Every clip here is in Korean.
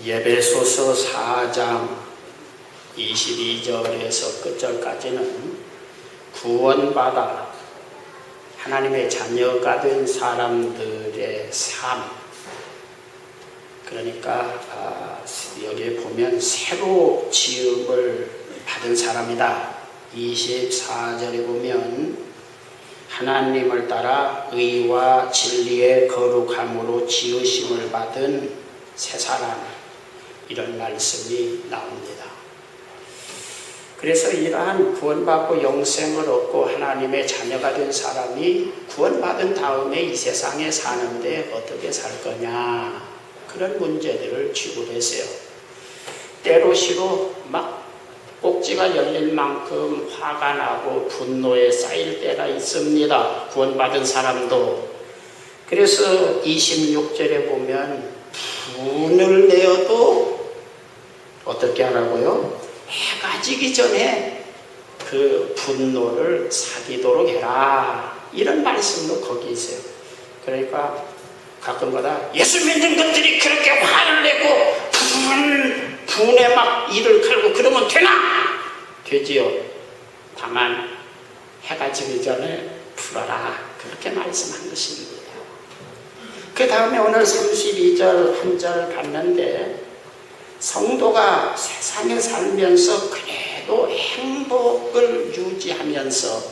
에베소서 4장 22절에서 끝절까지는 구원받아 하나님의 자녀가 된 사람들의 삶, 그러니까 여기에 보면 새로 지음을 받은 사람이다. 24절에 보면 하나님을 따라 의와 진리의 거룩함으로 지으심을 받은 새 사람, 이런 말씀이 나옵니다. 그래서 이러한 구원받고 영생을 얻고 하나님의 자녀가 된 사람이 구원받은 다음에 이 세상에 사는데 어떻게 살 거냐, 그런 문제들을 쥐고 계세요. 때로시로 막 꼭지가 열릴 만큼 화가 나고 분노에 쌓일 때가 있습니다. 구원받은 사람도. 그래서 26절에 보면 분을 내어도 어떻게 하라고요? 해가 지기 전에 그 분노를 사기도록 해라, 이런 말씀도 거기 있어요. 그러니까 가끔가다 예수 믿는 것들이 그렇게 화를 내고 분에 막 이를 갈고 그러면 되나? 되지요. 다만 해가 지기 전에 풀어라, 그렇게 말씀한 것입니다. 그 다음에 오늘 32절 한 절 봤는데, 성도가 세상에 살면서 그래도 행복을 유지하면서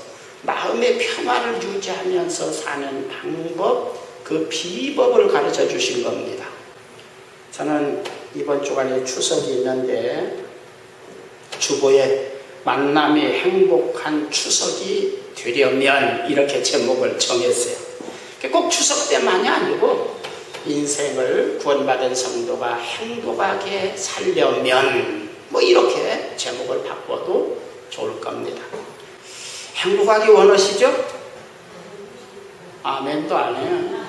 마음의 평화를 유지하면서 사는 방법, 그 비법을 가르쳐 주신 겁니다. 저는 이번 주간에 추석이 있는데 주보에 만남이 행복한 추석이 되려면, 이렇게 제목을 정했어요. 꼭 추석 때만이 아니고 인생을 구원받은 성도가 행복하게 살려면 이렇게 제목을 바꿔도 좋을 겁니다. 행복하기 원하시죠? 아멘도 안 해요.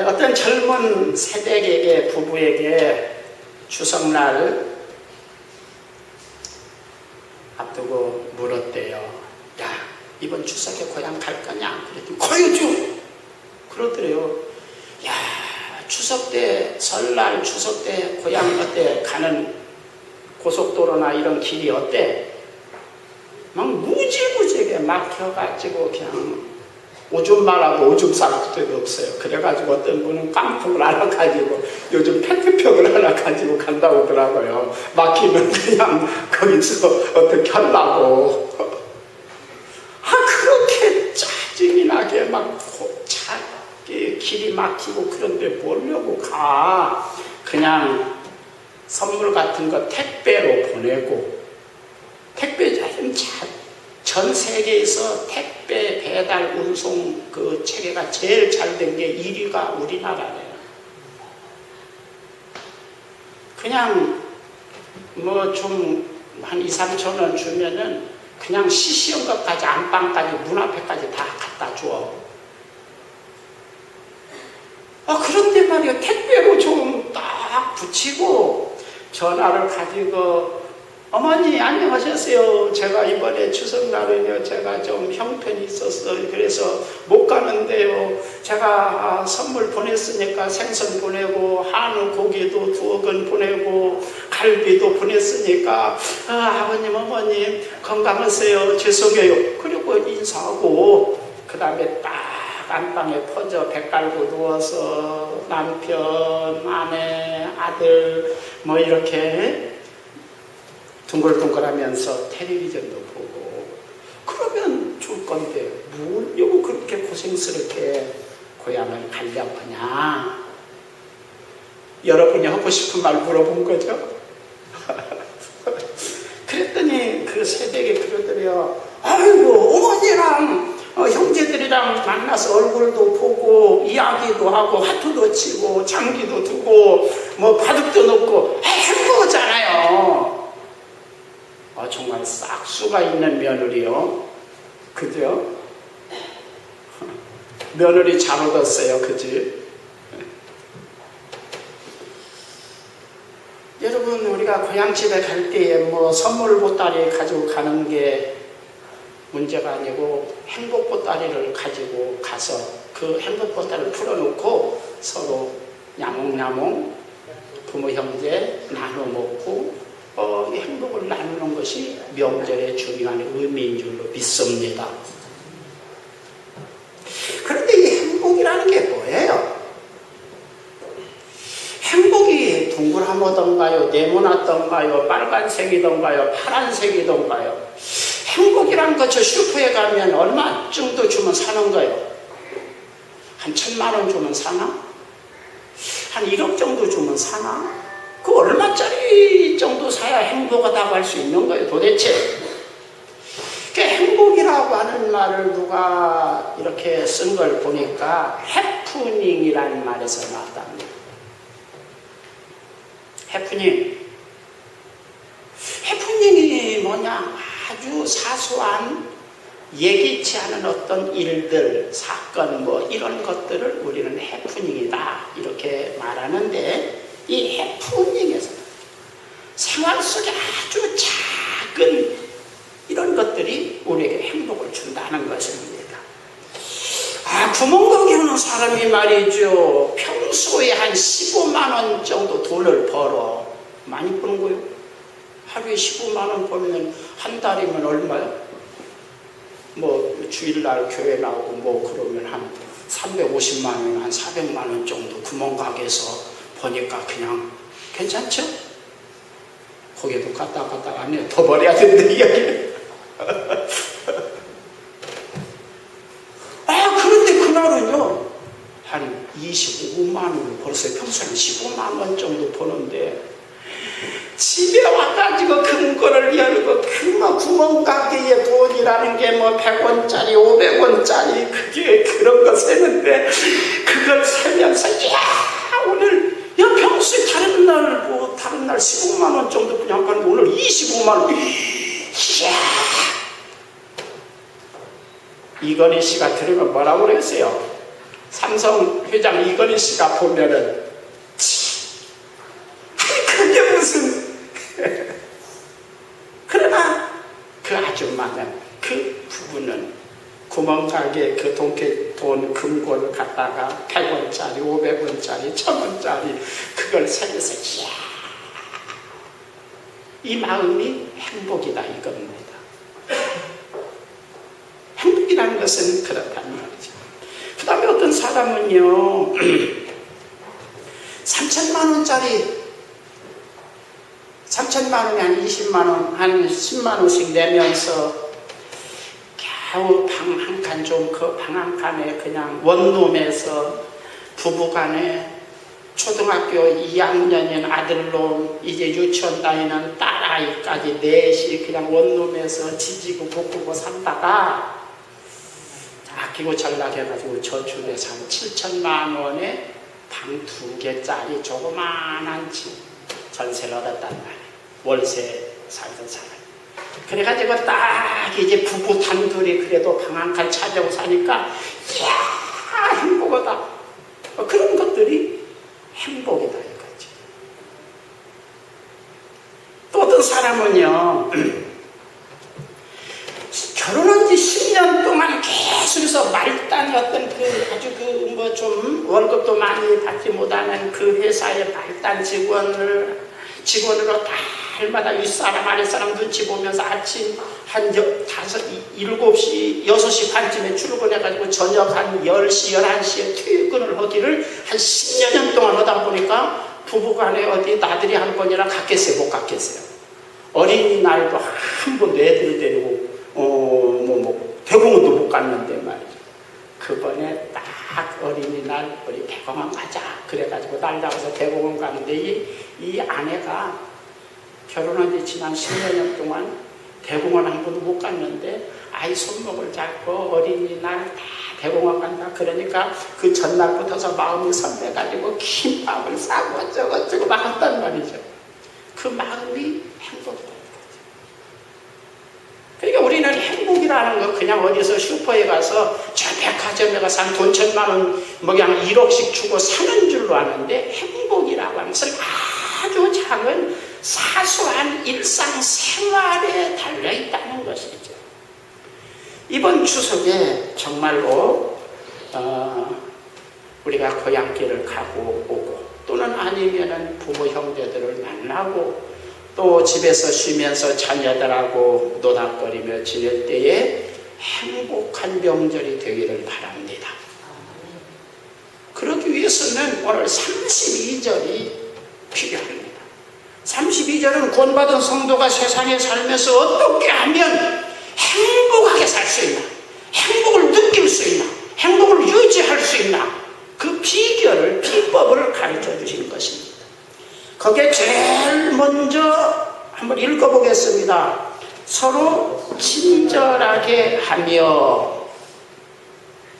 어떤 젊은 새댁에게, 부부에게 추석날 앞두고 물었대요. 야, 이번 추석에 고향 갈 거냐? 그랬더니 가야죠. 그러더래요. 야, 추석 때, 설날 추석 때 고향 어때? 가는 고속도로나 이런 길이 어때? 막 무지무지하게 막혀가지고 그냥 오줌 말하고 오줌 쌀 것도 없어요. 그래가지고 어떤 분은 깡통을 하나 가지고 요즘 페트병을 하나 가지고 간다고 하더라고요. 막히면 그냥 거기서 어떻게 하려고. 그렇게 짜증이 나게 막 길이 막히고 그런데 뭐려고 가. 그냥 선물 같은 거 택배로 보내고, 택배 전 세계에서 택배 배달 운송 그 체계가 제일 잘 된 게 1위가 우리나라래요. 그냥 좀 한 2, 3천 원 주면은 그냥 시시한 것까지, 안방까지, 문 앞에까지 다 갖다 줘. 그런데 말이야, 택배로 좀 딱 붙이고 전화를 가지고, 어머니 안녕하셨어요. 제가 이번에 추석날은요, 제가 좀 형편이 있었어요. 그래서 못 가는데요, 제가 선물 보냈으니까 생선 보내고 한우 고기도 2억 보내고 갈비도 보냈으니까 아버님 어머님 건강하세요. 죄송해요. 그리고 인사하고, 그 다음에 딱 안방에 퍼져 배 깔고 누워서 남편, 아내, 아들 이렇게 둥글둥글하면서 텔레비전도 보고 그러면 줄 건데 뭐냐고 그렇게 고생스럽게 고향을 가려고 하냐. 여러분이 하고 싶은 말 물어본 거죠. 그랬더니 그 새댁이 그러더래요. 아이고, 어머니랑 형제들이랑 만나서 얼굴도 보고 이야기도 하고 하트도 치고 장기도 두고 바둑도 놓고 행복하잖아요. 정말 싹수가 있는 며느리요. 그죠? 며느리 잘 얻었어요. 그지? 여러분, 우리가 고향집에 갈 때에 선물 보따리 가지고 가는 게 문제가 아니고 행복 보따리를 가지고 가서 그 행복 보따리를 풀어놓고 서로 야몽야몽 부모 형제 나눠 먹고 행복을 나누는 것이 명절의 중요한 의미인 줄로 믿습니다. 그런데 이 행복이라는 게 뭐예요? 행복이 동그라미던가요, 네모나던가요, 빨간색이던가요, 파란색이던가요? 행복이란 거 저 슈퍼에 가면 얼마 정도 주면 사는 거예요? 한 1,000만 원 주면 사나? 한 1억 정도 주면 사나? 그 얼마짜리 정도 사야 행복하다고 할 수 있는 거예요, 도대체? 그 행복이라고 하는 말을 누가 이렇게 쓴 걸 보니까 해프닝이라는 말에서 나왔답니다. 해프닝이 뭐냐? 아주 사소한 예기치 않은 어떤 일들, 사건 뭐 이런 것들을 우리는 해프닝이다 이렇게 말하는데, 이 해프닝에서 생활 속에 아주 작은 이런 것들이 우리에게 행복을 준다는 것입니다. 구멍가게 하는 사람이 말이죠, 평소에 한 15만 원 정도 돈을 벌어. 많이 버는 거예요. 하루에 15만 원 벌면 한 달이면 얼마요? 뭐 주일날 교회 나오고 뭐 그러면 한 350만 원, 한 400만 원 정도 구멍가게에서 버니까 그냥 괜찮죠? 거기에도 갔다 안 해요. 더 벌어야 되는데 이야기. 그런데 그날은요 한 25만 원을 벌었어요. 평소에는 15만 원 정도 버는데 집에 와가지고 금고를 열고 그 뭐 구멍가게의 돈이라는 게 뭐 100원짜리 500원짜리 그게 그런 거 세는데, 그걸 세면서 오늘 평소에 다른 날 15만 원 정도 그냥 가는데 오늘 25만 원. 이건희 씨가 들으면 뭐라고 그랬어요? 삼성 회장 이건희 씨가 보면은 그게 무슨 그러나 그 아줌마는 그 부부는 구멍가게 그 돈 금고를 갖다가 100원짜리 500원짜리 1000원짜리 그걸 세면서 이 마음이 행복이다 이겁니다. 행복이라는 것은 그렇다는 말이죠. 그 다음에 어떤 사람은요 3천만 원짜리 3천만 원에 한 20만 원, 한 10만 원씩 내면서 겨우 방 한 칸 좀 그 방 한 칸에 그냥 원룸에서 부부간에 초등학교 2학년인 아들놈 이제 유치원 다니는 딸아이까지 넷이 그냥 원룸에서 지지고 볶고 살다가 아끼고 전락해가지고 저축해서 한 7천만 원에 방 2개짜리 조그만한 집 전세를 얻었단 말이에요. 월세 살던 사람. 그래가지고 딱 이제 부부 단둘이 그래도 방 한 칸 차지하고 사니까 이야 행복하다. 그런 것들이 행복이다 이거지. 또 어떤 사람은요 결혼한 지 10년 동안 계속해서 말단이 어떤 아주 뭐 좀 월급도 많이 받지 못하는 그 회사의 말단 직원으로 달마다 윗사람 아랫사람 눈치 보면서 아침 한 7시 6시 반쯤에 출근해가지고 저녁 한 10시 11시에 퇴근을 하기를 한 10여 년 동안 하다 보니까 부부간에 어디 나들이 한 번이나 갔겠어요? 못 갔겠어요? 어린이날도 한 번도 애들을 데리고 대공원도 못 갔는데 말이죠. 그번에 딱 어린이날 우리 대공원 가자 그래가지고 날 잡아서 대공원 가는데 이 아내가 결혼한 지 지난 10여 년 동안 대공원 한 번도 못 갔는데 아이 손목을 잡고 어린이날 다 대공원 간다 그러니까 그 전날부터서 마음이 설레가지고 김밥을 싸고 어쩌고 막 했단 말이죠. 그 마음이 행복이다. 그러니까 우리는 행복이라는 거 그냥 어디서 슈퍼에 가서 저 백화점에 가서 한 돈 1,000만 원 뭐 그냥 1억씩 주고 사는 줄로 아는데, 행복이라고 하는 것은 아주 작은 사소한 일상생활에 달려있다는 것이죠. 이번 추석에 정말로 우리가 고향길을 가고 오고 또는 아니면은 부모 형제들을 만나고 또 집에서 쉬면서 자녀들하고 노닥거리며 지낼 때에 행복한 명절이 되기를 바랍니다. 그러기 위해서는 오늘 32절이 필요합니다. 32절은 구원받은 성도가 세상에 살면서 어떻게 하면 행복하게 살 수 있나, 행복을 느낄 수 있나, 행복을 유지할 수 있나, 그 비법을 가르쳐 주신 것입니다. 거기에 제일 먼저 한번 읽어보겠습니다. 서로 친절하게 하며.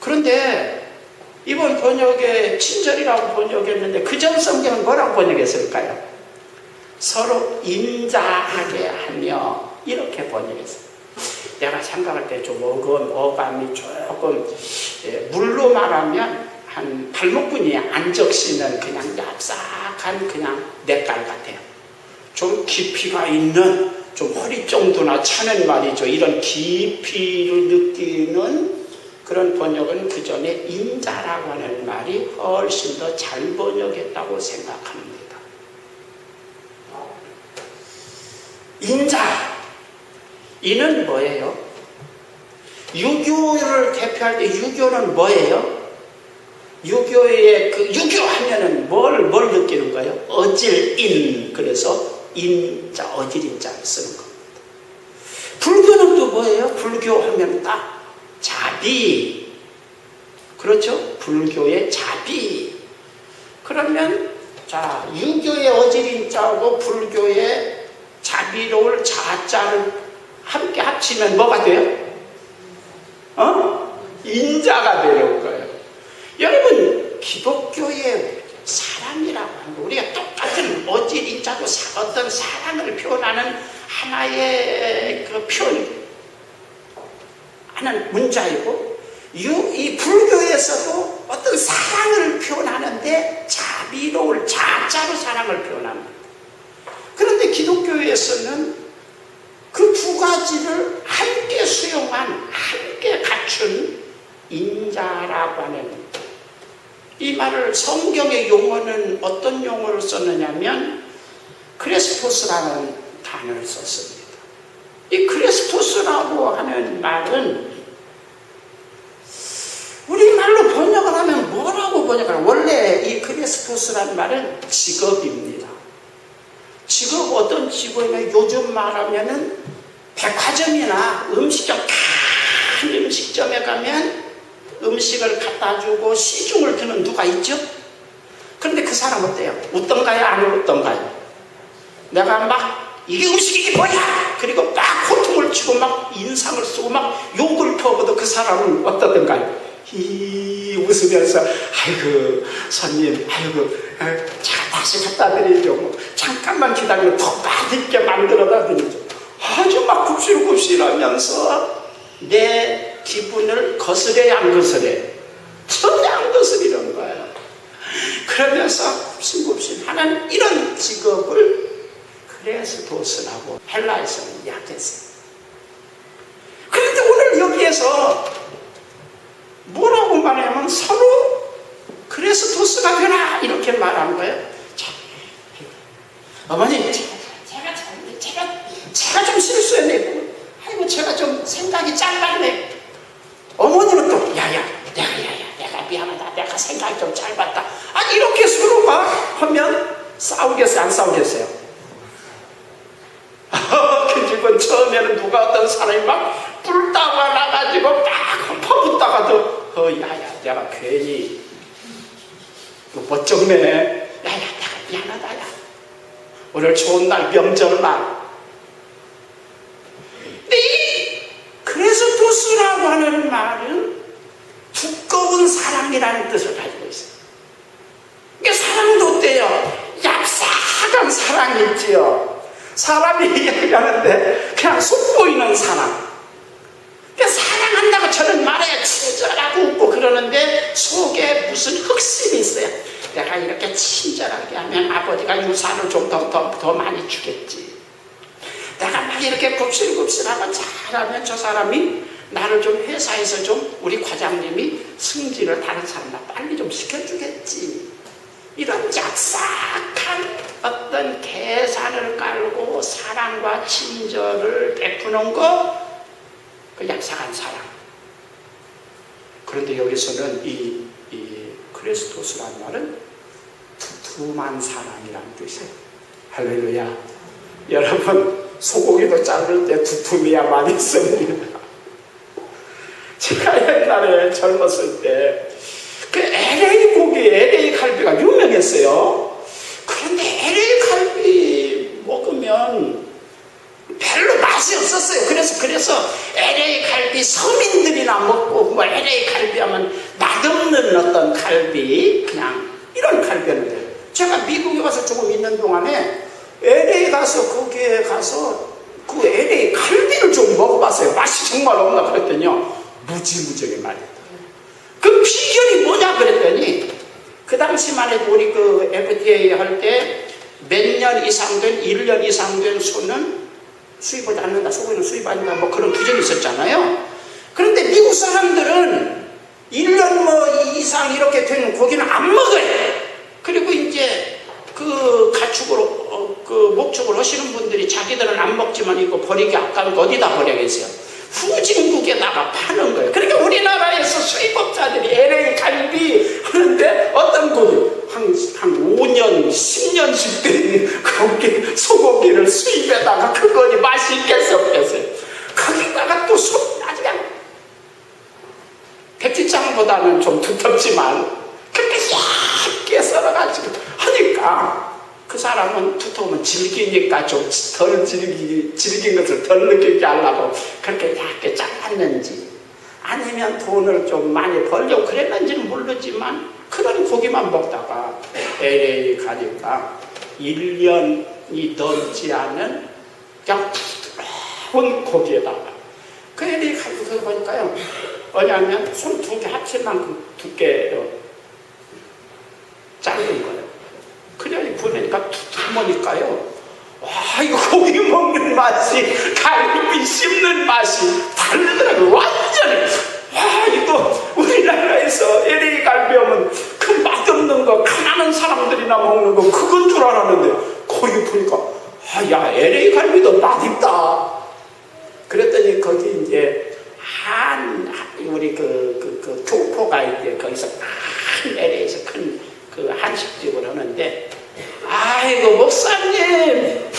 그런데 이번 번역에 친절이라고 번역했는데 그전 성경은 뭐라고 번역했을까요? 서로 인자하게 하며 이렇게 번역했어요. 내가 생각할 때 좀 어감이 조금 물로 말하면 한 발목근이 안 적시는 그냥 얍삭한 그냥 냇갈 같아요. 좀 깊이가 있는 좀 허리 정도나 차는 말이죠. 이런 깊이를 느끼는 그런 번역은 그 전에 인자라고 하는 말이 훨씬 더 잘 번역했다고 생각합니다. 인자, 이는 뭐예요? 유교를 대표할 때 유교는 뭐예요? 유교의 유교하면은 뭘 느끼는 거예요? 어질인, 그래서 인자, 어질인자를 쓰는 겁니다. 불교는 또 뭐예요? 불교하면 딱 자비, 그렇죠? 불교의 자비. 그러면 자, 유교의 어질인자하고 불교의 자비로울 자자를 함께 합치면 뭐가 돼요? 인자가 되는 거예요. 여러분, 기독교의 사랑이라고 하는 거, 우리가 똑같은 어질인자도 어떤 사랑을 표현하는 하나의 그 표현하는 문자이고, 이 불교에서도 어떤 사랑을 표현하는데 자비로울 자자로 사랑을 표현합니다. 그런데 기독교에서는 그 두 가지를 함께 수용한, 함께 갖춘 인자라고 하는, 이 말을 성경의 용어는 어떤 용어를 썼느냐면 크레스토스라는 단어를 썼습니다. 이 크레스토스라고 하는 말은 우리말로 번역을 하면 뭐라고 번역하나? 원래 이 크레스토스라는 말은 직업입니다. 직업, 어떤 직업이면 요즘 말하면은 백화점이나 음식점, 큰 음식점에 가면 음식을 갖다 주고 시중을 드는 누가 있죠? 그런데 그 사람 어때요? 웃던가요? 안 웃던가요? 내가 막 이게 음식이 이게 뭐야? 그리고 막 호통을 치고 막 인상을 쓰고 막 욕을 퍼어도 그 사람은 어떠던가요? 웃으면서 아이고 손님, 아이고 제가 다시 갖다 드리죠. 뭐, 잠깐만 기다리면 더 맛있게 만들어다 드리죠. 아주 막 굽실굽실하면서 내 기분을 거스려야 안 거스려? 전혀 안 거스리는 거예요. 그러면서 굽실굽실하는 이런 직업을 크레스토스라고 헬라에서는 이야기했어요. 그런데 오늘 여기에서 뭐라고 말하냐면 서로 크레스토스가 되라 이렇게 말한 거예요. 자, 어머니 제가 좀 실수했네. 아이고 제가 좀 생각이 짧았네. 어머니는 또 야야 내가 미안하다, 내가 생각이 좀 짧았다. 아니 이렇게 서로가 하면 싸우겠어요, 안 싸우겠어요? 그 집은 처음에는 누가 어떤 사람이 막 불다가 나가지고 막 퍼붓다가도 야야 내가 괜히 못 적네. 야야 내가 미안하다. 야 오늘 좋은 날, 명절날. 근데 이 크레스토스라고 하는 말은 두꺼운 사랑이라는 뜻을 가지고 있어요. 그러니까 사랑도 어때요? 얍삭한 사랑이 있지요. 사람이 이야기하는데 그냥 속 보이는 사랑. 그러니까 사랑한다고 저는 말해야 친절하고 웃고 그러는데 속에 무슨 흑심이 있어요. 내가 이렇게 친절하게 하면 아버지가 유산을 좀 더 많이 주겠지. 내가 막 이렇게 굽실굽실하고 잘하면 저 사람이 나를 좀 회사에서 좀 우리 과장님이 승진을 다른 사람보다 빨리 좀 시켜주겠지. 이런 짝싹한 어떤 계산을 깔고 사랑과 친절을 베푸는 거, 그 얍삭한 사랑. 그런데 여기서는 이 크리스토스라는 말은 두툼한 사랑이라는 뜻이에요. 할렐루야. 여러분, 소고기도 자를 때 두툼해야 맛있습니다. 제가 옛날에 젊었을 때 그 LA 고기, LA 갈비가 유명했어요. 그런데 LA 갈비 먹으면 별로 맛이 없었어요. 그래서 LA 갈비 서민들이나 먹고 뭐 LA 갈비 하면 맛없는 어떤 갈비, 그냥 이런 갈비였는데, 제가 미국에 와서 조금 있는 동안에 LA 가서 거기에 가서 그 LA 갈비를 좀 먹어봤어요. 맛이 정말 없나 그랬더니요, 무지무지하게 맛있다. 그 비결이 뭐냐 그랬더니, 그 당시만 해도 우리 그 FDA 할 때 몇 년 이상 된, 1년 이상 된 소는 수입하지 않는다, 소고기는 수입한다, 뭐 그런 규정이 있었잖아요. 그런데 미국 사람들은 1년 뭐 이상 이렇게 된 고기는 안 먹어요. 그리고 이제 그 가축으로 그 목축을 하시는 분들이 자기들은 안 먹지만 이거 버리기 아까운 거 어디다 버려야겠어요? 후진국에다가 파는 거예요. 그러니까 우리나라에서 수입업자들이 LA 갈비 하는데 어떤 고기 한 5년, 10년씩 된 고기, 소고기를 수입에다가 그거니 맛있게 섞였어요. 거기다가 또 아주 그냥 백지장보다는 좀 두텁지만 그렇게 얇게 썰어가지고 하니까 그 사람은 두터우면 질기니까 좀 덜 질긴 것을 덜 느끼게 하려고 그렇게 얇게 잘랐는지, 아니면 돈을 좀 많이 벌려고 그랬는지는 모르지만 그런 고기만 먹다가 LA 가니까 1년이 넘지 않은 그냥 부드러운 고기에다가 그 LA 가서 보니까요, 뭐냐면 손 두 개 합칠 만큼 두께로 자른 거예요. 그냥 보내니까 두툼하니까요, 와, 이거 고기 먹는 맛이, 갈비 씹는 맛이 다르더라고요. 완전히. 와, 이거 우리나라에서 LA 갈비 하면 그 맛없는 거, 가난한 사람들이나 먹는 거 그건 줄 알았는데 거기 보니까, 아, 야, LA 갈비도 맛있다. 그랬더니 거기 이제 우리 그 교포가 이제 거기서 큰 LA에서 큰 그 한식집을 하는데, 아이고 목사님,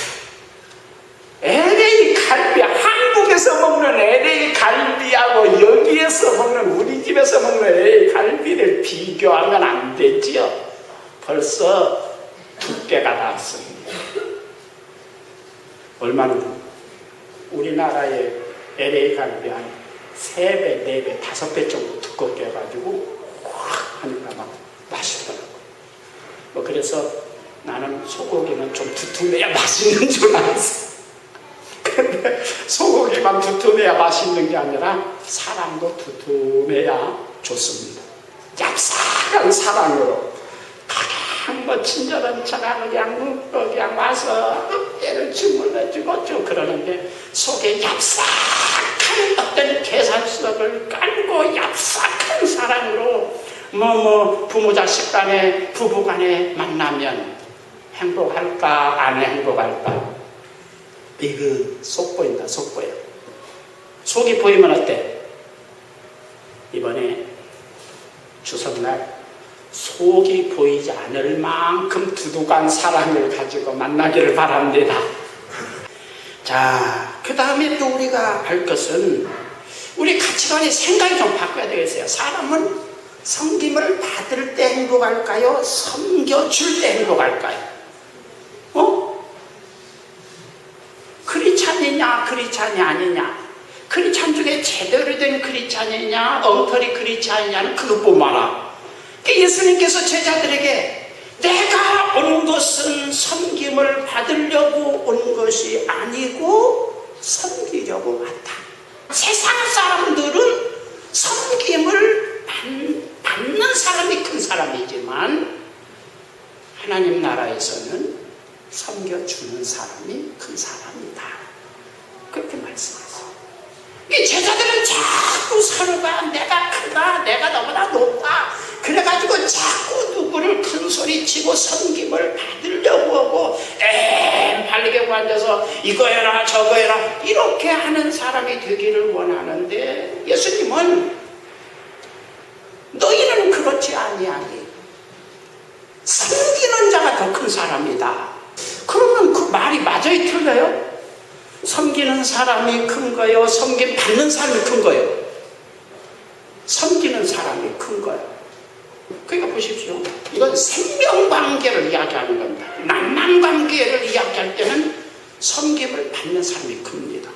LA 갈비, 한국에서 먹는 LA 갈비하고 여기에서 먹는, 우리 집에서 먹는 LA 갈비를 비교하면 안 되지요. 벌써 두께가 나왔습니다. 얼마나 우리나라의 LA 갈비 한 3배, 4배, 5배 정도 두껍게 해가지고 확 하니까 막 맛있더라고요. 뭐 그래서 나는 소고기는 좀 두툼해야 맛있는 줄 알았어. 근데 소고기만 두툼해야 맛있는 게 아니라 사랑도 두툼해야 좋습니다. 얍삭한 사랑으로 그냥 뭐 친절한 척하고 그냥 와서 얘를 주물러주고 쭉 그러는데, 속에 얍삭한 어떤 계산서를 깔고 얍삭한 사랑으로 부모 자식 간에, 부부 간에 만나면 행복할까, 안 행복할까? 이거 속 보인다, 속 보여. 속이 보이면 어때? 이번에 추석날 속이 보이지 않을 만큼 두둑한 사랑을 가지고 만나기를 바랍니다. 자, 그 다음에 또 우리가 알 것은, 우리 가치관의 생각이 좀 바꿔야 되겠어요. 사람은 섬김을 받을 때 행복할까요? 섬겨줄 때 행복할까요? 크리스찬이냐, 크리스찬이 아니냐, 크리스찬 중에 제대로 된 크리스찬이냐, 엉터리 크리스찬이냐는 그것뿐만 아니라, 예수님께서 제자들에게 내가 온 것은 섬김을 받으려고 온 것이 아니고 섬기려고 왔다. 세상 사람들은 섬김을 받는 사람이 큰 사람이지만 하나님 나라에서는 섬겨주는 사람이 큰 사람이다. 그렇게 말씀하세요. 이 제자들은 자꾸 서로가 내가 크다, 내가 너보다 높다, 그래가지고 자꾸 누구를 큰 소리 치고 섬김을 받으려고 하고 발리개고 앉아서 이거 해라 저거 해라 이렇게 하는 사람이 되기를 원하는데, 예수님은 너희는 그렇지 아니하니 섬기는 자가 더 큰 사람이다. 그러면 그 말이 맞아요, 틀려요? 섬기는 사람이 큰 거요, 섬김 받는 사람이 큰 거요? 섬기는 사람이 큰 거예요. 그러니까 보십시오, 이건 생명관계를 이야기하는 겁니다. 남남관계를 이야기할 때는 섬김을 받는 사람이 큽니다.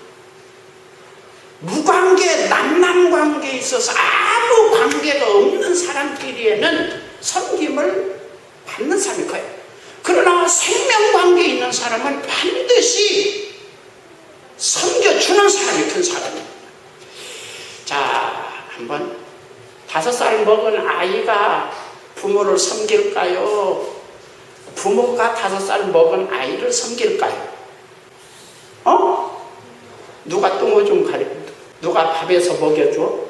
무관계, 남남관계에 있어서 아무 관계가 없는 사람끼리에는 섬김을 받는 사람이 커요. 그러나 생명관계에 있는 사람은 반드시 섬겨주는 사람이 큰 사람입니다. 자, 한번 5살 먹은 아이가 부모를 섬길까요? 부모가 5살 먹은 아이를 섬길까요? 누가 똥을 좀 가리고, 누가 밥에서 먹여줘?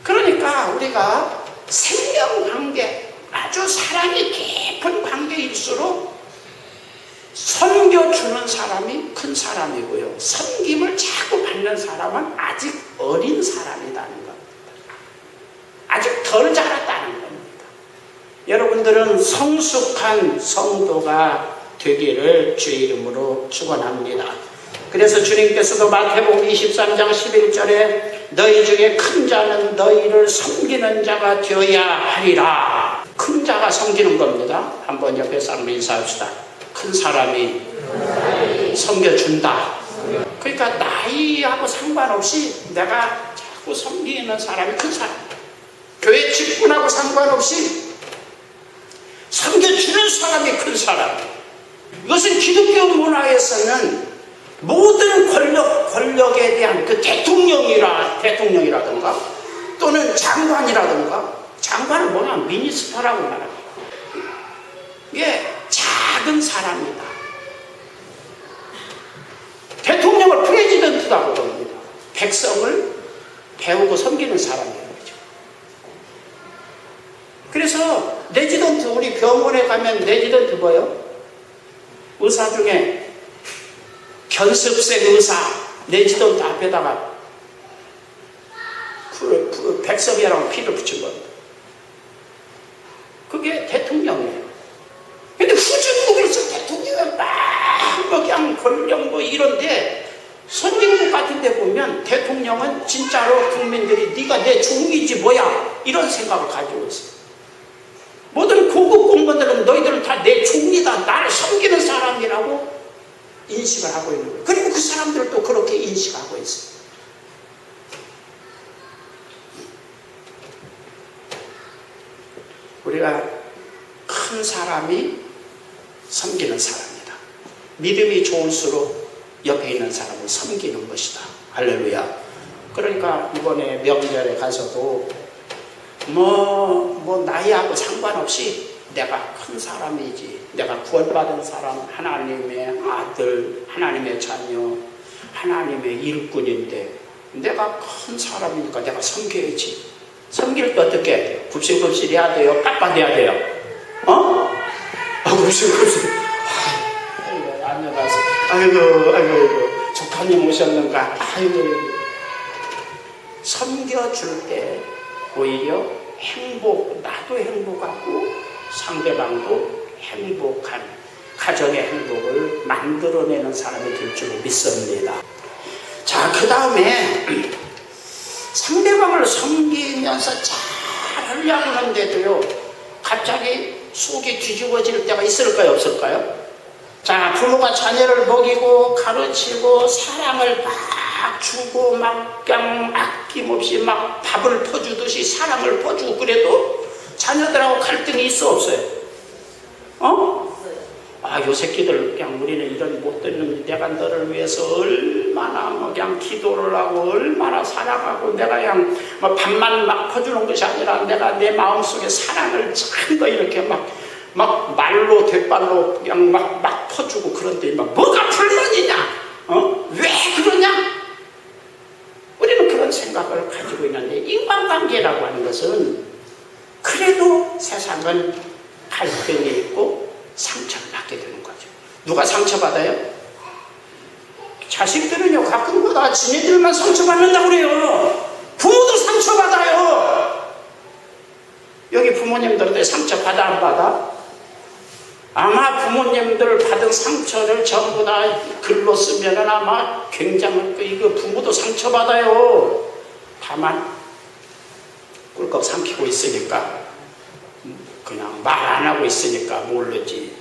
그러니까 우리가 생명관계, 아주 사랑이 깊은 관계일수록 섬겨주는 사람이 큰 사람이고요, 섬김을 자꾸 받는 사람은 아직 어린 사람이라는 겁니다. 아직 덜 자랐다는 겁니다. 여러분들은 성숙한 성도가 되기를 주의 이름으로 축원합니다. 그래서 주님께서도 마태복음 23장 11절에 너희 중에 큰 자는 너희를 섬기는 자가 되어야 하리라. 큰 자가 섬기는 겁니다. 한번 옆에 사람 인사합시다. 큰 사람이 섬겨준다. 그러니까 나이하고 상관없이 내가 자꾸 섬기는 사람이 큰 사람, 교회 직분하고 상관없이 섬겨주는 사람이 큰 사람. 이것은 기독교 문화에서는 모든 권력에 대한 그 대통령이라든가 또는 장관이라든가, 장관은 뭐냐, 미니스터라고 말합니다. 이게 작은 사람이다. 대통령을 프레지던트라고 합니다. 백성을 배우고 섬기는 사람이에요. 그래서 레지던트, 우리 병원에 가면 레지던트 뭐예요? 의사 중에 견습생 의사 레지던트 앞에다가 백석이라고 피를 붙인 겁니다. 그게 대통령이에요. 근데 후진국에서 대통령은 막 그냥 권력 뭐 이런데, 선진국 같은 데 보면 대통령은 진짜로 국민들이 네가 내 종이지 뭐야 이런 생각을 가지고 있어요. 모든 고급 공무원들은 너희들은 다 내 종이다, 나를 섬기는 사람이라고 인식을 하고 있는 거예요. 그리고 그 사람들도 그렇게 인식하고 있어요. 우리가 큰 사람이 섬기는 사람이다. 믿음이 좋을수록 옆에 있는 사람을 섬기는 것이다. 할렐루야. 그러니까 이번에 명절에 가서도 뭐 나이하고 상관없이 내가 큰 사람이지, 내가 구원받은 사람, 하나님의 아들, 하나님의 자녀, 하나님의 일꾼인데 내가 큰 사람이니까 내가 섬겨야지. 섬길 때 어떻게 해야 돼요? 굽실굽실 해야 돼요? 빳빳해야 돼요? 굽실굽실. 아이고, 안녕하세요. 아이고, 조카님 오셨는가? 아이고. 섬겨줄 때 오히려 나도 행복하고 상대방도 행복한 가정의 행복을 만들어내는 사람이 될 줄 믿습니다. 자, 그 다음에 상대방을 섬기면서 잘 하려고 하는데도요, 갑자기 속이 뒤집어질 때가 있을까요, 없을까요? 자, 부모가 자녀를 먹이고 가르치고 사랑을 막 주고 막 그냥 아낌없이 막 밥을 퍼주듯이 사랑을 퍼주고 그래도 자녀들하고 갈등이 있어, 없어요? 요 새끼들 그냥 우리는 이런 못된 놈이 내가 너를 위해서 얼마나 그냥 기도를 하고 얼마나 사랑하고 내가 그냥 밥만 막 퍼주는 것이 아니라 내가 내 마음속에 사랑을 참 이렇게 막 말로 대발로 그냥 막 퍼주고 그런데 뭐가 불만이냐? 왜 그러냐? 우리는 그런 생각을 가지고 있는데, 인간관계라고 하는 것은 그래도 세상은 갈등이 있고 상처를 받게 되는 거죠. 누가 상처받아요? 자식들은요, 가끔마다 지네들만 상처받는다고 그래요. 부모도 상처받아요. 여기 부모님들도 상처받아 안 받아? 아마 부모님들 받은 상처를 전부 다 글로 쓰면 아마 굉장히, 이거 부모도 상처받아요. 다만 꿀꺽 삼키고 있으니까, 그냥 말 안 하고 있으니까 모르지.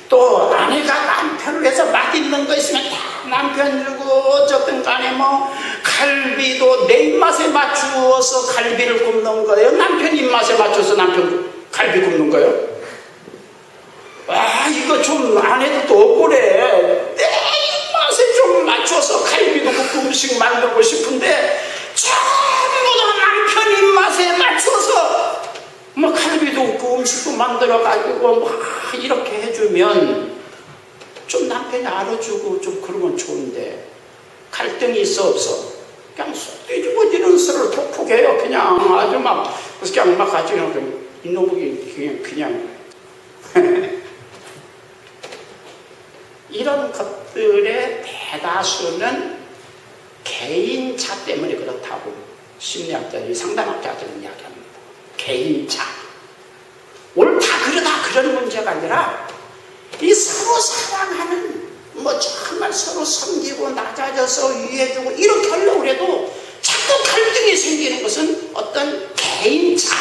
또 아내가 남편을 위해서 맛있는 거 있으면 다 남편 주고, 어쨌든 간에 뭐 갈비도 내 입맛에 맞추어서 갈비를 굽는 거예요? 남편 입맛에 맞춰서 남편 갈비 굽는 거예요? 이거 좀 아내도 또 억울해. 내 입맛에 좀 맞춰서 갈비도 굽고 음식 만들고 싶은데 전부 다 남편 입맛에 맞춰서 뭐 갈비도 굽고 음식도 만들어가지고 막 이렇게 해주면 좀 남편이 알아주고 좀 그러면 좋은데, 갈등이 있어 없어? 그냥 쏙 뒤집어지는 수를 폭폭해요. 그냥 아주 막 그냥 막 가지고 이놈이 그냥 이런 것들의 대다수는 개인차 때문에 그렇다고 심리학자들이, 상담학자들은 이야기합니다. 개인차. 옳다 그러다 그런 문제가 아니라 이 서로 사랑하는, 뭐 정말 서로 섬기고 낮아져서 위해주고 이렇게 하려고 해도 자꾸 갈등이 생기는 것은 어떤 개인차,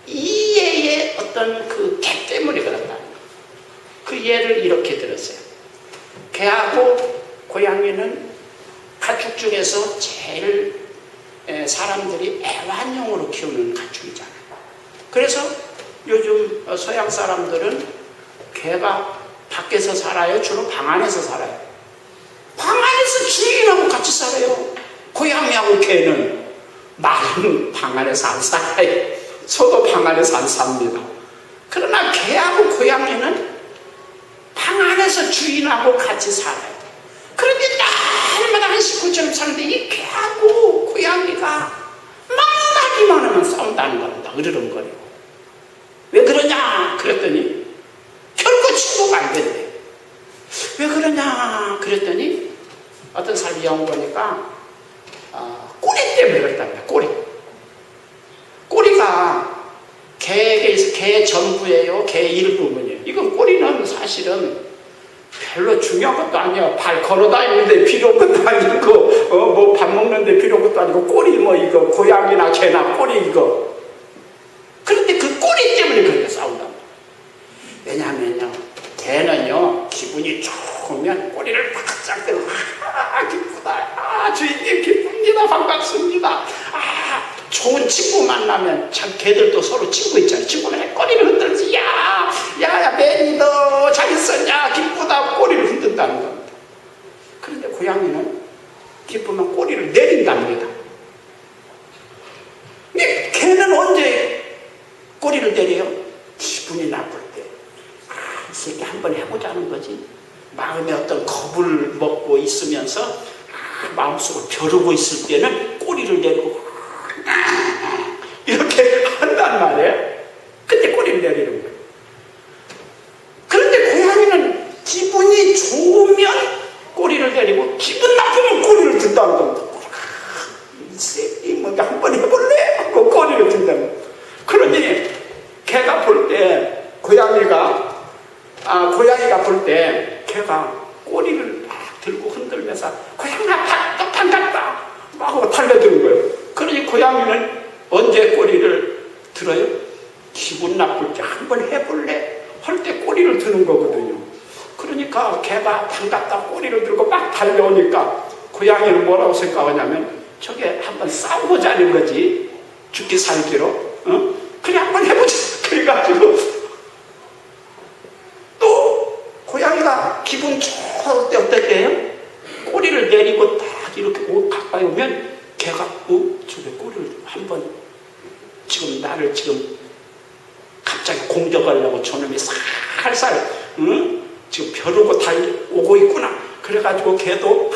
이해의 어떤 그 개 때문에 그렇다는 거예요. 그 예를 이렇게 들었어요. 개하고 고양이는 가축 중에서 제일 사람들이 애완용으로 키우는 가축이잖아요. 그래서 요즘 서양 사람들은 개가 밖에서 살아요? 주로 방 안에서 살아요? 방 안에서 주인하고 같이 살아요. 고양이하고 개는 말은 방 안에서 안 살아요. 저도 방 안에서 안 삽니다. 그러나 개하고 고양이는 방 안에서 주인하고 같이 살아요. 그런데 날마다 한 식구처럼 사는데 이 개하고 고양이가 만나기만 하면 싸운다는 겁니다. 으르렁거리고. 왜 그러냐 그랬더니 결코 친구가 안 된대. 왜 그러냐 그랬더니 어떤 사람이 영어 보니까 꼬리 때문에 그랬답니다. 꼬리가 개 전부예요? 개 일부분이에요? 이건 꼬리는 사실은 별로 중요한 것도 아니야. 발 걸어다니는데 필요한 것도 아니고, 뭐 밥 먹는데 필요한 것도 아니고, 꼬리 뭐 이거, 고양이나 개나 꼬리 이거. 그런데 그 꼬리 때문에 그렇게 싸운답니다. 왜냐하면요, 개는요, 기분이 좋으면 꼬리를 바짝 들고, 기쁘다. 주인님 기쁩니다. 반갑습니다. 좋은 친구 만나면 참 개들도 서로 친구 있잖아요. 친구는 꼬리를 흔들면서 야 매니더 잘 있었냐 기쁘다 꼬리를 흔든다는 겁니다. 그런데 고양이는 기쁘면 꼬리를 내린답니다. 근데 개는 언제 꼬리를 내려요? 기분이 나쁠 때. 이 새끼 한번 해보자는 거지. 마음에 어떤 겁을 먹고 있으면서 마음속으로 벼르고 있을 때는 꼬리를 내리고 이렇게 한단 말이에요. 그때 꼬리를 내리는 거예요. 그런데 고양이는 기분이 좋으면 꼬리를 내리고 기분 나쁘면 꼬리를 든다는 겁니다. 이 새끼 뭐 한번 해볼래? 하고 꼬리를 든다는 거예요. 그러니 개가 볼 때 고양이가 볼 때 개가 꼬리를 막 들고 흔들면서 고양아 반갑다 막 하고 달려드는 거예요. 그러니 고양이는 언제 꼬리를 들어요? 기분 나쁠 때 한번 해볼래? 할 때 꼬리를 드는 거거든요. 그러니까 개가 반갑다 꼬리를 들고 막 달려오니까 고양이는 뭐라고 생각하냐면 저게 한번 싸워보자는 거지. 죽기 살기로. 그래 한번 해보자. 그래가지고 또 고양이가 기분 좋을 때 어떨 때요? 꼬리를 내리고 딱 이렇게 가까이 오면 개가 저게 꼬리를 한번 지금 나를 지금 갑자기 공격하려고 저놈이 살살 지금 벼르고 달려오고 있구나. 그래가지고 걔도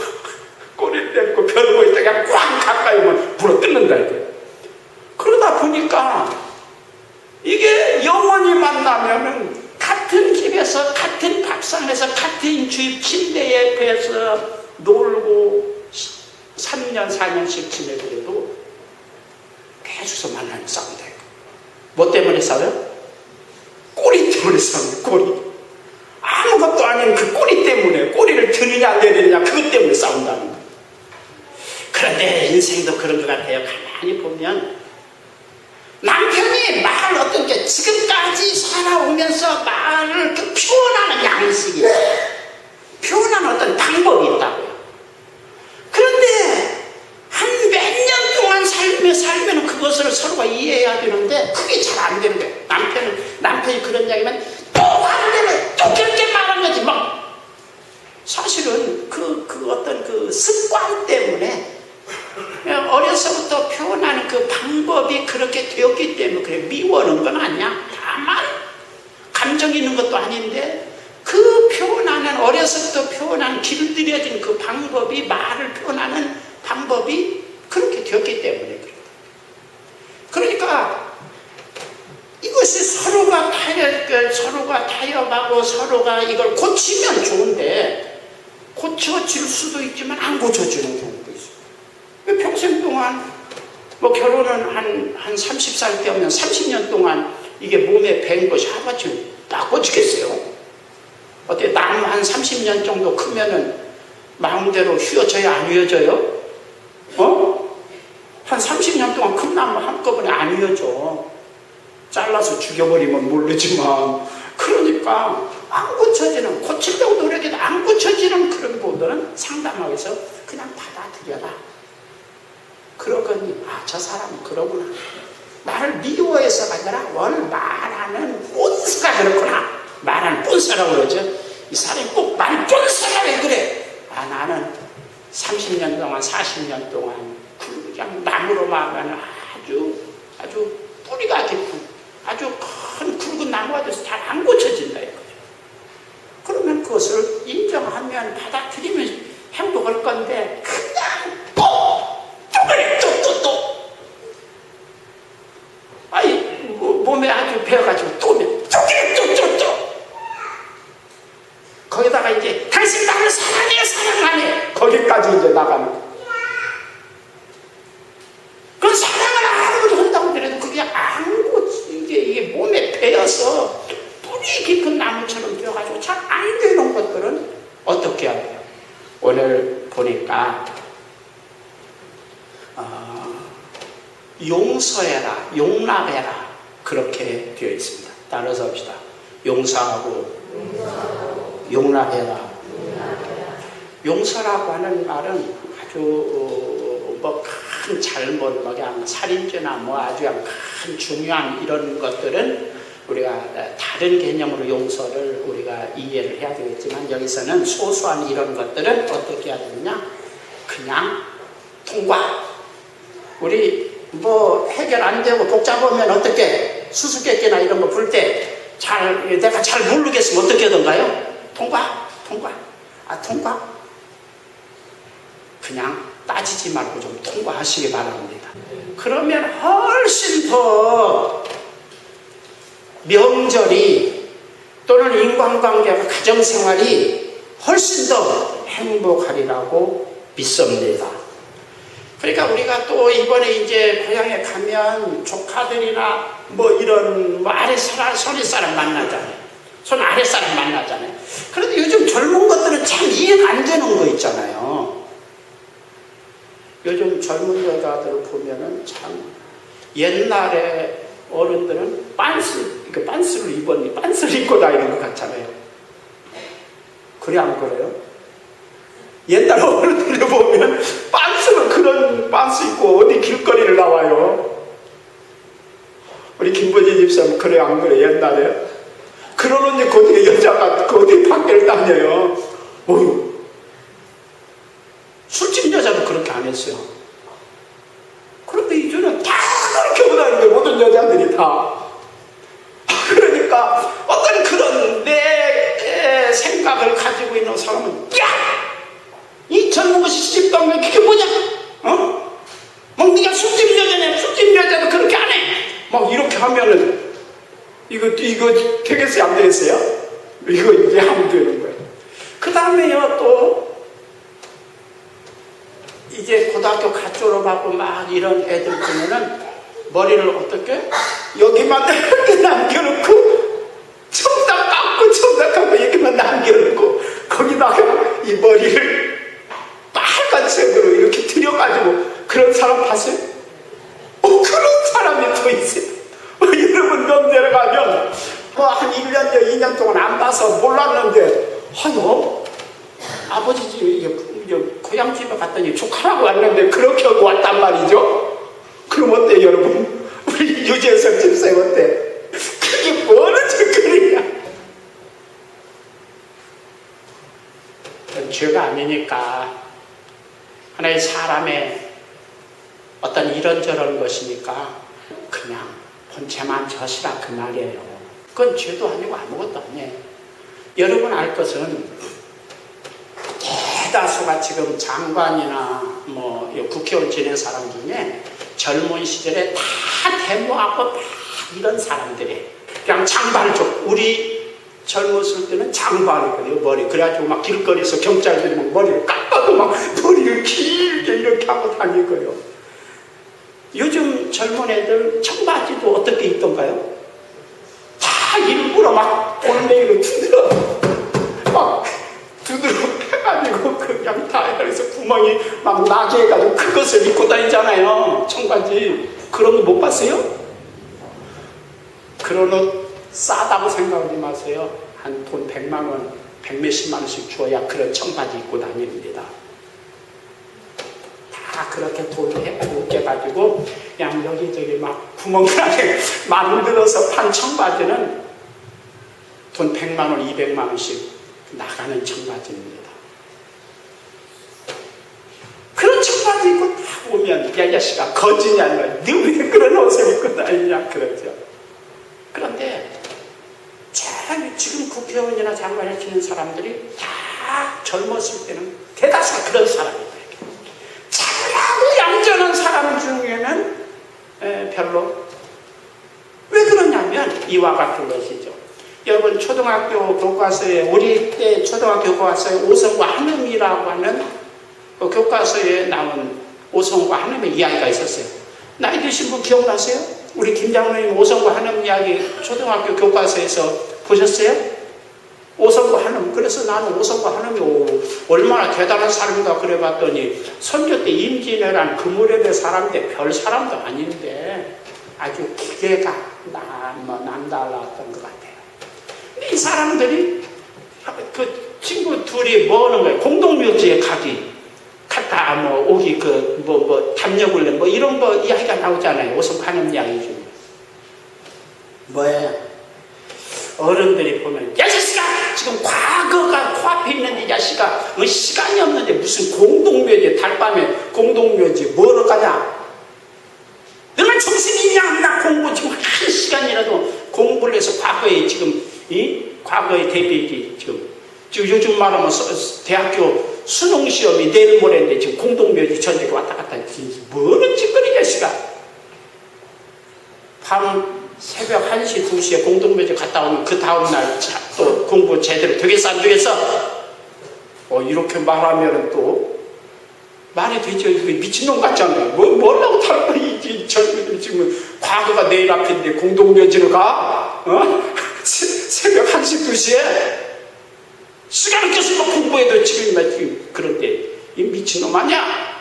꼬리를 떼고 벼르고 있다가 꽉 가까이 오면 불어 뜯는다 이거예요. 그러다 보니까 이게 영원히 만나면은 같은 집에서 같은 밥상에서 같은 집 침대 옆에서 놀고 3년 4년씩 지내더라도 계속해서 만나면 싸운다. 뭐 때문에 싸워요? 꼬리 때문에 싸워요. 꼬리. 아무것도 아닌 그 꼬리 때문에, 꼬리를 드느냐 내리느냐 그것 때문에 싸운다는 거예요. 그런데 인생도 그런 것 같아요. 가만히 보면 남편이 말을 어떤 게 지금까지 살아오면서 말을 표현하는 양식이 표현하는 어떤 방법이 있다고요. 그런데 한 몇 년 동안 살면 그것을 서로가 이해해야 되는데 그게 잘 안 되는 거예요. 남편이 그런 이야기면 또 반대로 또 그렇게 말한 거지 뭐. 사실은 그 어떤 그 습관 때문에 어려서부터 표현하는 그 방법이 그렇게 되었기 때문에 그래. 미워하는 건 아니야. 다만 감정이 있는 것도 아닌데 그 표현하는 어려서부터 표현하는 길들여진 그 방법이 말을 표현하는 방법이 그렇게 되었기 때문에 그래. 그러니까 이것이 서로가 타협하고 서로가 이걸 고치면 좋은데 고쳐질 수도 있지만 안 고쳐지는 경우도 있어요. 평생 동안 뭐 결혼은 한 30살 때면 30년 동안 이게 몸에 밴 것이 하루아침에 딱 고치겠어요? 어때? 나무 한 30년 정도 크면은 마음대로 휘어져야 안 휘어져요? 한 30년 동안 큰 나무 한꺼번에 안 휘어져. 잘라서 죽여버리면 모르지만. 그러니까 안 고쳐지는, 고치려고 노력해도 안 고쳐지는 그런 분들은 상담하면서 그냥 받아들여라. 그러거니 저 사람은 그러구나. 나를 미워해서가 아니라 오늘 말하는 본사가 그렇구나. 말하는 본사라고 그러죠. 이 사람이 꼭 말 본사가 왜 그래? 나는 30년 동안 40년 동안 그냥 나무로 막아는 아주 뿌리가 깊은 아주 큰 굵은 나무가 돼서 잘 안 고쳐진다 이거죠. 그러면 그것을 인정하면 받아들이면 행복할 건데 그냥 또 몸에 아주 배워가지고 또 거기다가 이제 당신 나를 사랑해 사랑하네 거기까지 이제 나가는 거예요. 그 사랑을 아무도 한다고 그래도 그게 이게 몸에 배어서 뿌리 깊은 나무처럼 되어가지고 잘 안 되는 것들은 어떻게 해야 돼요? 오늘 보니까 용서해라, 용납해라 그렇게 되어 있습니다. 따라서 합시다. 용서하고 용납해라. 용서라고 하는 말은 아주 큰 잘못, 그냥 살인죄나 아주 큰 중요한 이런 것들은 우리가 다른 개념으로 용서를 우리가 이해를 해야 되겠지만 여기서는 소소한 이런 것들은 어떻게 해야 되느냐? 그냥 통과. 우리 해결 안 되고 복잡하면 어떻게 수수께끼나 이런 거 불 때 내가 잘 모르겠으면 어떻게 하던가요? 통과. 통과. 그냥 따지지 말고 좀 통과하시기 바랍니다. 그러면 훨씬 더 명절이 또는 인간관계와 가정생활이 훨씬 더 행복하리라고 믿습니다. 그러니까 우리가 또 이번에 이제 고향에 가면 조카들이나 이런 아랫사람 만나잖아요. 손 아랫사람 만나잖아요. 그런데 요즘 젊은 것들은 참 이해가 안 되는 거 있잖아요. 요즘 젊은 여자들을 보면은 참 옛날에 어른들은 빤스를 입고 다니는 것 같잖아요. 그래 안 그래요? 옛날 어른들을 보면 그런 빤스 입고 어디 길거리를 나와요. 우리 김보진 집사님 그래 안 그래? 옛날에 그러는데 어떻게 여자가 어디 밖을 다녀요? 술집 여자도 그렇게 안 했어요. 그런데 이제는 다 그렇게 하고 다니는 거예요. 모든 여자들이 다. 그러니까 어떤 그런 내 생각을 가지고 있는 사람은 사는 것이 시집도 안 가. 그게 뭐냐? 막 네가 술집 여자냐? 술집 여자도 그렇게 안 해. 막 이렇게 하면은 이거 되겠어요? 안 되겠어요? 이거 이제 하면 되는 거예요. 그 다음에요, 또 이제 고등학교 갓 졸업하고 막 이런 애들 보면은 머리를 어떻게? 여기만 남겨놓고 청담 감고 여기만 남겨놓고 거기다가 이 머리를 빨간색으로 이렇게 들여가지고 그런 사람 봤어요? 그런 사람이 또 있어요. 여러분 명절에 가면 한 1년, 2년 동안 안 봐서 몰랐는데 아버지 집에 고향 집에 갔더니 조카라고 왔는데 그렇게 하고 왔단 말이죠. 그럼 어때요, 여러분? 우리 유재석 집사님 어때? 그게 뭐는 짓거리냐? 그건 죄가 아니니까, 하나의 사람의 어떤 이런저런 것이니까 그냥 본체만 져시라 그 말이에요. 그건 죄도 아니고 아무것도 아니에요. 여러분 알 것은 대다수가 지금 장관이나 국회의원 지낸 사람 중에 젊은 시절에 다 데모하고 다 이런 사람들이 그냥 장발족, 우리 젊었을 때는 장발이거든요, 머리. 그래가지고 막 길거리에서 경찰들이 막 머리를 깎아도 막 머리를 길게 이렇게 하고 다니고요. 요즘 젊은 애들 청바지도 어떻게 입던가요? 다 일부러 막 골뱅이로 두드러 해가지고 그냥 타이어에서 구멍이 막 나게 해가지고 그것을 입고 다니잖아요. 청바지. 그런 거 못 봤어요? 그런 옷 싸다고 생각하지 마세요. 한 돈 100만 원, 100몇십만 원씩 주어야 그런 청바지 입고 다닙니다. 다 그렇게 돈을 해가지고 웃겨가지고 그냥 여기저기 막 구멍나게 만들어서 판 청바지는 돈 100만 원, 200만 원씩 나가는 청바지입니다. 그런 청바지 입고 딱 오면 야, 이 자식아 거지냐, 너 왜 그런 옷을 입고 다니냐 그러죠. 그런데 지금 국회의원이나 장관을 지낸 사람들이 다 젊었을 때는 대다수가 그런 사람이에요. 잘하고 얌전한 사람 중에는 별로. 왜 그러냐면 이와 같은 것이죠. 여러분 초등학교 교과서에, 우리 때 초등학교 교과서에 오성과 한음이라고 하는 교과서에 나온 오성과 한음의 이야기가 있었어요. 나이 드신 분 기억나세요? 우리 김장로님 오성과 한음 이야기 초등학교 교과서에서 보셨어요? 오성과 한음. 그래서 나는 오성과 한음이 얼마나 대단한 사람인가 그래 봤더니 선교 때 임진왜란 그무렵의 사람인데 별 사람도 아닌데 아주 기계가 남달랐던 것 같아요. 이 사람들이 그 친구 둘이 뭐 하는 거예요? 공동묘지에 갔다 오기 담력을 내 이런 거 이야기가 나오잖아요. 오성하는 이야기 중에 뭐예요? 어른들이 보면 야 자식아 지금 과거가 코앞에 있는데 이 자식아 시간이 없는데 무슨 공동묘지 달밤에 공동묘지 뭐로 가냐? 너는 정신이 있냐? 나 공부 지금 한 시간이라도 공부를 해서 과거에 지금 과거에 대비지 지금 요즘 말하면 대학교 수능 시험이 내일 모레인데 지금 공동묘지 저녁에 왔다 갔다 뭐는 짓거리 자식아. 밤 새벽 1시, 2시에 공동묘지 갔다 오면 그 다음날 또 공부 제대로 되겠어 안 되겠어? 이렇게 말하면 또 말이 되죠. 미친놈 같잖아요. 뭐라고 다른 거이지. 젊은이들 지금 과거가 내일 앞인데 공동묘지로 가? 새벽 1시, 2시에? 시간을 껴서 공부해도 지금 그런데 이 미친놈 아니야?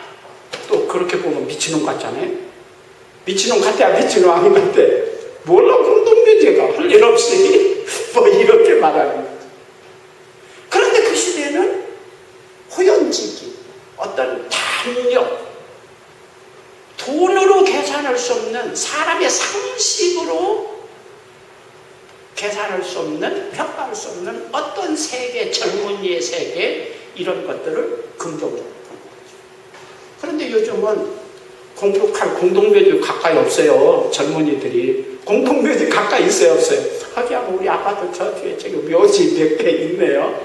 또 그렇게 보면 미친놈 같잖아요. 미친놈 같아야 미친놈 아닌 것 같아. 몰라 공동묘지가 할 일 없이 이렇게 말하는 거죠. 그런데 그 시대에는 호연지기, 어떤 단력, 돈으로 계산할 수 없는, 사람의 상식으로 계산할 수 없는, 평가할 수 없는 어떤 세계, 젊은이의 세계, 이런 것들을 긍정적으로 보는 거죠. 그런데 요즘은 공복할 공동묘지 가까이 없어요. 젊은이들이. 공동묘지 가까이 있어요, 없어요? 하기야 우리 아파트 저 뒤에 저기 묘지 몇 개 있네요.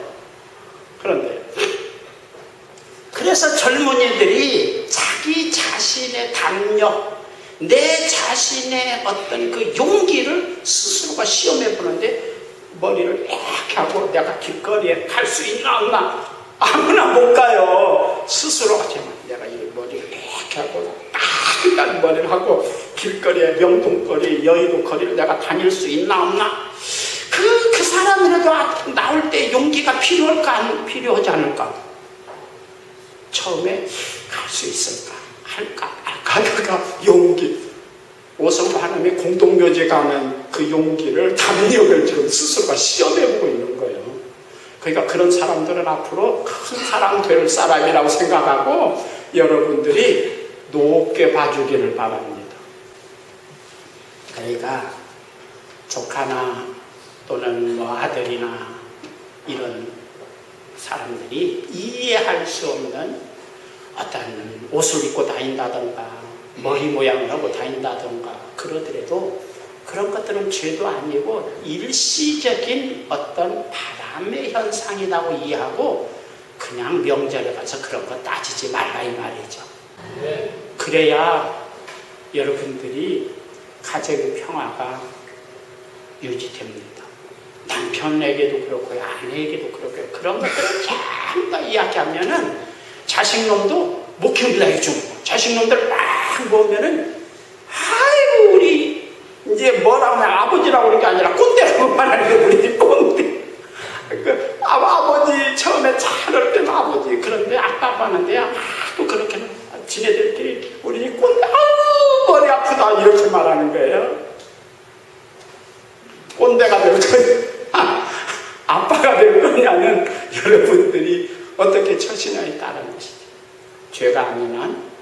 그런데 그 그래서 젊은이들이 자기 자신의 담력, 내 자신의 어떤 그 용기를 스스로가 시험해 보는데 머리를 이렇게 하고 내가 길거리에 갈 수 있나 없나 아무나 못 가요. 스스로가 내가 이 머리를 이렇게 하고 딱 머리를 하고 길거리에 명동거리, 여의도 거리를 내가 다닐 수 있나 없나 그 사람이라도 나올 때 용기가 필요할까 안 필요하지 않을까? 처음에 갈 수 있을까? 할까? 가다가 용기. 오성도 하나님의 공동묘지 가는 그 용기를, 담력을 지금 스스로가 시험해보고 있는 거예요. 그러니까 그런 사람들은 앞으로 큰 사람 될 사람이라고 생각하고 여러분들이 높게 봐주기를 바랍니다. 그러니까 조카나 또는 뭐 아들이나 이런 사람들이 이해할 수 없는 어떤 옷을 입고 다닌다던가 머리 모양을 하고 다닌다던가 그러더라도 그런 것들은 죄도 아니고 일시적인 어떤 바람의 현상이라고 이해하고 그냥 명절에 가서 그런 거 따지지 말라 이 말이죠. 그래야 여러분들이 가정의 평화가 유지됩니다. 남편에게도 그렇고 아내에게도 그렇고 그런 것들을 전부 다 이야기하면은 자식놈도 못 키웁니다. 자식놈들 막 보면은 아이고 우리 이제 뭐라고 하면 아버지라고 그러는 게 아니라 꼰대라고 말하는 게 우리 집 꼰대. 그 아버지 처음에 잘할 때는 아버지 그런데 아빠 하는데 아도 그렇게 지네들끼리 우리 집 꼰대 아유 머리 아프다 이렇게 말하는 거예요. 꼰대가 될 거냐 아빠가 될 거냐는 여러분들이 어떻게 처신하에 따른 것이죠. 죄가 아닌 한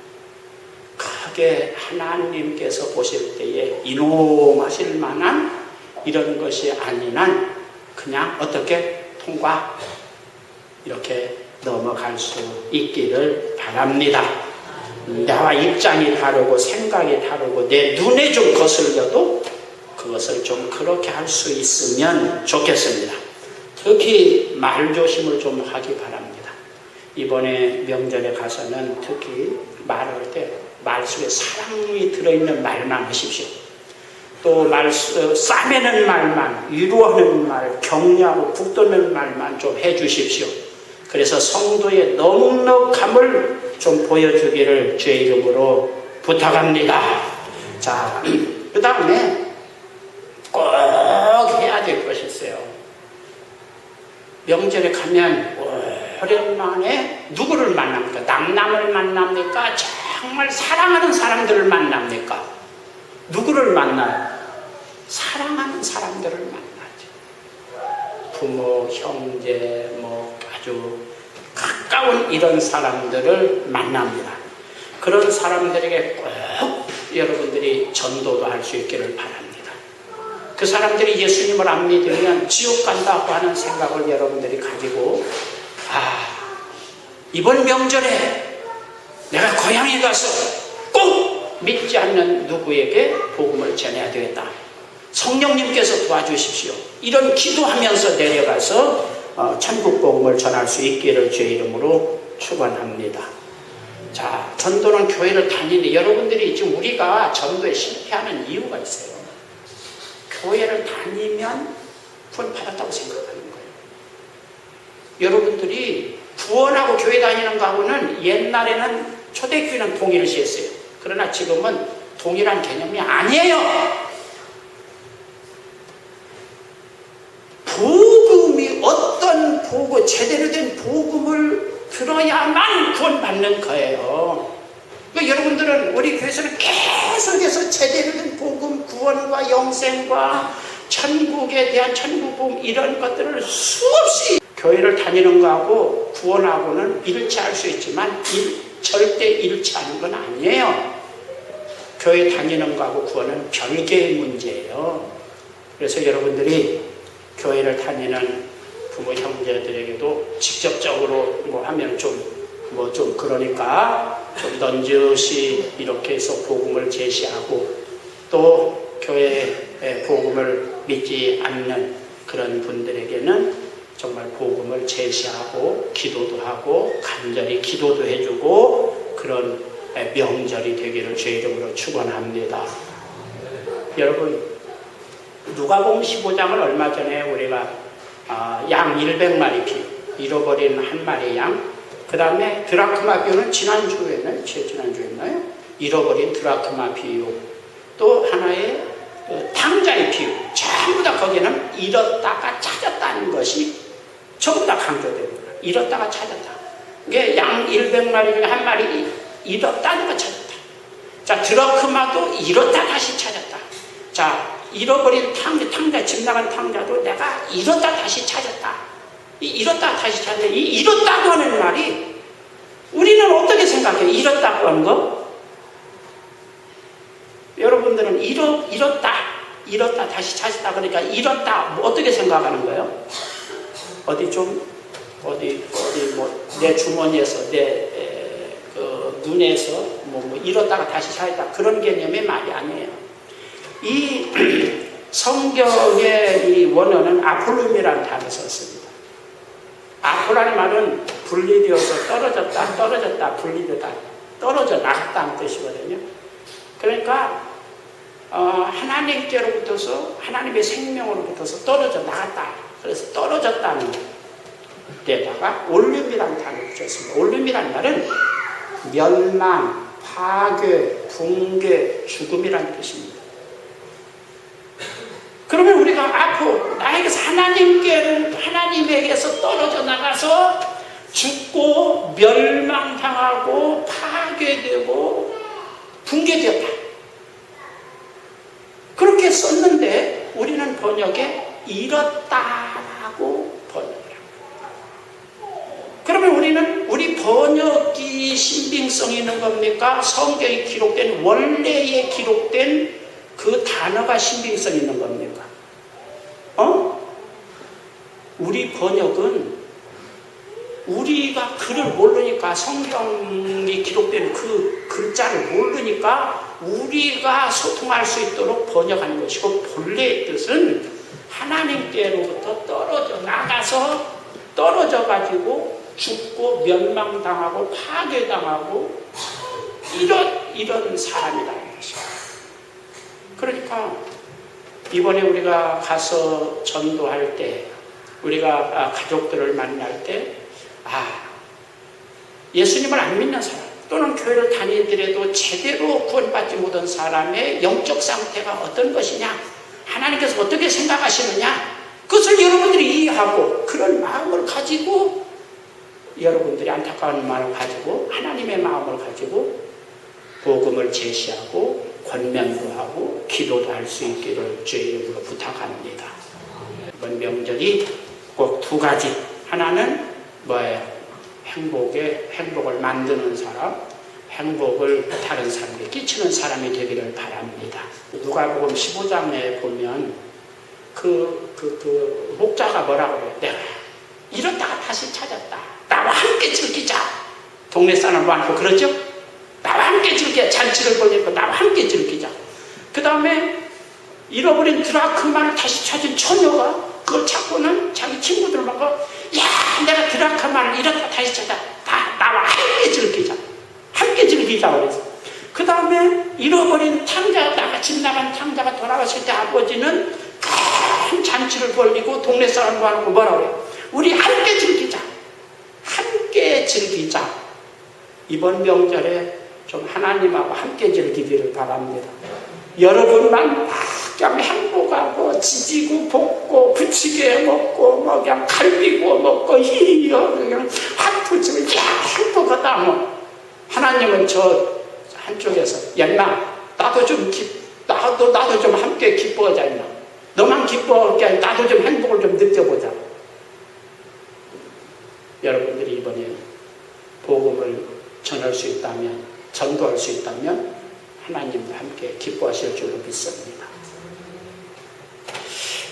크게 하나님께서 보실 때에 이놈하실 만한 이런 것이 아닌 한 그냥 어떻게 통과 이렇게 넘어갈 수 있기를 바랍니다. 나와 입장이 다르고 생각이 다르고 내 눈에 좀 거슬려도 그것을 좀 그렇게 할 수 있으면 좋겠습니다. 특히 말조심을 좀 하기 바랍니다. 이번에 명절에 가서는 특히 말할 때 말 속에 사랑이 들어있는 말만 하십시오. 또 싸매는 말만, 위로하는 말, 격려하고 북돋는 말만 좀 해주십시오. 그래서 성도의 넉넉함을 좀 보여주기를 주의 이름으로 부탁합니다. 자, 그 다음에 꼭 해야 될 것이 있어요. 명절에 가면 오랜만에 누구를 만납니까? 남남을 만납니까? 정말 사랑하는 사람들을 만납니까? 누구를 만나요? 사랑하는 사람들을 만나죠. 부모, 형제, 뭐 아주 가까운 이런 사람들을 만납니다. 그런 사람들에게 꼭 여러분들이 전도도 할 수 있기를 바랍니다. 그 사람들이 예수님을 안 믿으면 지옥 간다고 하는 생각을 여러분들이 가지고 이번 명절에 내가 고향에 가서 꼭 믿지 않는 누구에게 복음을 전해야 되겠다. 성령님께서 도와주십시오. 이런 기도하면서 내려가서 천국 복음을 전할 수 있기를 주의 이름으로 축원합니다. 자, 전도는 교회를 다니는 여러분들이 지금 우리가 전도에 실패하는 이유가 있어요. 교회를 다니면 구원 받았다고 생각하는 거예요. 여러분들이 구원하고 교회 다니는 거하고는 옛날에는 초대교회는 동일시했어요. 그러나 지금은 동일한 개념이 아니에요. 복음이 어떤 복음, 제대로 된 복음을 들어야만 구원받는 거예요. 그러니까 여러분들은 우리 교회에서는 계속해서 제대로 된 복음, 구원과 영생과 천국에 대한 천국 복음 이런 것들을 수없이 교회를 다니는 거하고 구원하고는 일치할 수 있지만 절대 일치하는 건 아니에요. 교회 다니는 거하고 구원은 별개의 문제예요. 그래서 여러분들이 교회를 다니는 부모 형제들에게도 직접적으로 뭐 하면 좀 그러니까 좀 넌지시 이렇게 해서 복음을 제시하고 또 교회의 복음을 믿지 않는 그런 분들에게는 정말 복음을 제시하고 기도도 하고 간절히 기도도 해주고 그런 명절이 되기를 주의 이름으로 축원합니다. 여러분, 누가복음 15장을 얼마 전에 우리가 양 100마리 비유, 잃어버린 한 마리 양, 그 다음에 드라크마 비유는 지난주에는 지난주였나요? 잃어버린 드라크마 비유, 또 하나의 탕자의 비유, 전부 다 거기에는 잃었다가 찾았다는 것이 전부 다 강조됩니다. 잃었다가 찾았다. 이게 양 100마리 중에 한 마리 잃었다는 거 찾았다. 자, 드라크마도 잃었다 다시 찾았다. 자, 잃어버린 탕자, 집 나간 탕자도 내가 잃었다 다시 찾았다. 이 잃었다 다시 찾았다. 이 잃었다고 하는 말이 우리는 어떻게 생각해요? 잃었다고 하는 거? 여러분들은 잃었다 다시 찾았다 그러니까 잃었다 어떻게 생각하는 거예요? 내 주머니에서 내 눈에서 잃었다가 다시 찾았다 그런 개념의 말이 아니에요. 이 성경의 이 원어는 아폴룸이라는 단어를 썼습니다. 아포라는 말은 분리되어서 떨어졌다, 분리되다, 떨어져 나갔다는 뜻이거든요. 그러니까 하나님께로부터서 하나님의 생명으로부터서 떨어져 나갔다. 그래서 떨어졌다는 데다가 올림이라는 단어를 붙였습니다. 올림이라는 말은 멸망, 파괴, 붕괴, 죽음이라는 뜻입니다. 그러면 우리가 나에게서 하나님에게서 떨어져 나가서 죽고 멸망당하고 파괴되고 붕괴되었다. 그렇게 썼는데 우리는 번역에 잃었다라고 번역을 합니다. 그러면 우리 번역이 신빙성이 있는 겁니까? 성경에 기록된 원래에 기록된 그 단어가 신빙성이 있는 겁니까? 우리 번역은 우리가 글을 모르니까 성경이 기록된 그 글자를 모르니까 우리가 소통할 수 있도록 번역하는 것이고 본래의 뜻은 하나님께로부터 떨어져 가지고 죽고 멸망당하고 파괴당하고 이런 사람이라는 것입니다. 그러니까 이번에 우리가 가서 전도할 때 우리가 가족들을 만날 때 예수님을 안 믿는 사람 또는 교회를 다니더라도 제대로 구원받지 못한 사람의 영적 상태가 어떤 것이냐, 하나님께서 어떻게 생각하시느냐, 그것을 여러분들이 이해하고 그런 마음을 가지고 여러분들이 안타까운 마음을 가지고 하나님의 마음을 가지고 복음을 제시하고 권면도 하고 기도도 할 수 있기를 주의 이름으로 부탁합니다. 이번 명절이 꼭 두 가지, 하나는 뭐예요? 행복을 만드는 사람, 행복을 다른 사람에게 끼치는 사람이 되기를 바랍니다. 누가복음 15장에 보면 그 목자가 뭐라고 해요? 내가 잃었다가 다시 찾았다. 나와 함께 즐기자. 동네 사람 많고 그러죠? 나와 함께 즐기자. 잔치를 벌리고 나와 함께 즐기자. 그 다음에 잃어버린 드라크마를 다시 찾은 처녀가 그걸 찾고는 자기 친구들 보고 내가 드라크마를 잃었다 다시 찾아. 나와 함께 즐기자. 함께 즐기자 그래서. 그 다음에 잃어버린 집 나간 탕자가 돌아갔을 때 아버지는 큰 잔치를 벌리고 동네 사람과 하고 뭐라고 해요? 우리 함께 즐기자. 함께 즐기자. 이번 명절에 좀 하나님하고 함께 즐기기를 바랍니다. 여러분만 그냥 행복하고 지지고 볶고 부치게 먹고 그냥 갈비 구워 먹고 그냥 화푸치고 행복하다. 하나님은 저 한쪽에서 나도 좀 함께 기뻐하자. 너만 기뻐할 게 아니라 나도 좀 행복을 좀 느껴보자. 여러분들이 이번에 복음을 전할 수 있다면, 전도할 수 있다면 하나님과 함께 기뻐하실 줄로 믿습니다.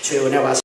주의 은혜 와서